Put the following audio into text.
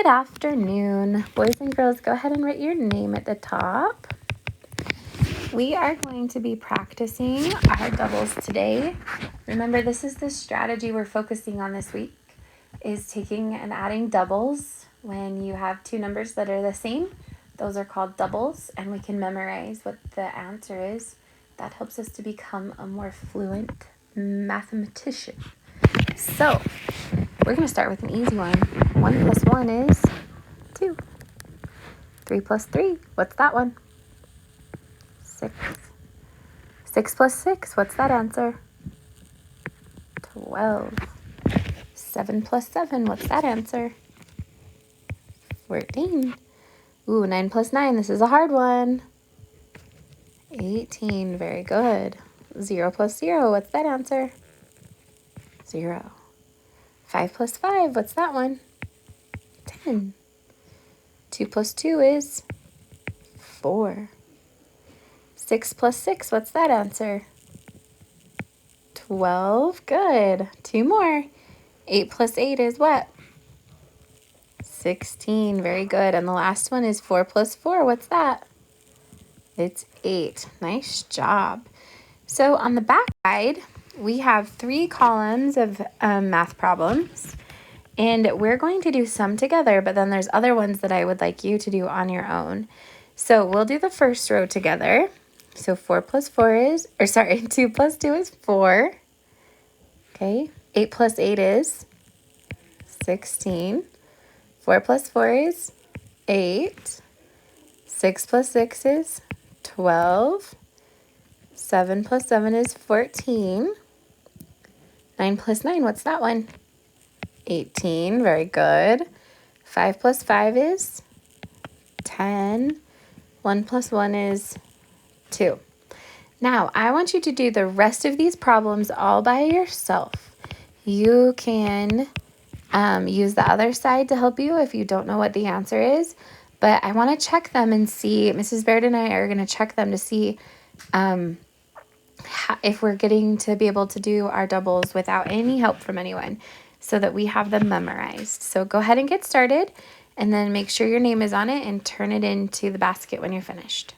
Good afternoon. Boys and girls, go ahead and write your name at the top. We are going to be practicing our doubles today. Remember, this is the strategy we're focusing on this week, is taking and adding doubles. When you have two numbers that are the same, those are called doubles, and we can memorize what the answer is. That helps us to become a more fluent mathematician. So, we're going to start with an easy one. 1 plus 1 is 2. 3 plus 3, what's that one? 6. 6 plus 6, what's that answer? 12. 7 plus 7, what's that answer? 14. Ooh, 9 plus 9, this is a hard one. 18, very good. 0 plus 0, what's that answer? 0. 5 plus 5, what's that one? 10. 2 plus 2 is 4. 6 plus 6, what's that answer? 12, good. 2 more. 8 plus 8 is what? 16, very good. And the last one is 4 plus 4, what's that? It's 8. Nice job. So on the back side, we have 3 columns of math problems. And we're going to do some together, but then there's other ones that I would like you to do on your own. So we'll do the first row together. So 2 plus 2 is 4. Okay, 8 plus 8 is 16. 4 plus 4 is 8. 6 plus 6 is 12. 7 plus 7 is 14. 9 plus 9, what's that one? 18, very good. 5 plus 5 is 10. 1 plus 1 is 2. Now, I want you to do the rest of these problems all by yourself. You can use the other side to help you if you don't know what the answer is, but I want to check them and see. Mrs. Baird and I are going to check them to see if we're getting to be able to do our doubles without any help from anyone so that we have them memorized. So go ahead and get started, and then make sure your name is on it and turn it into the basket when you're finished.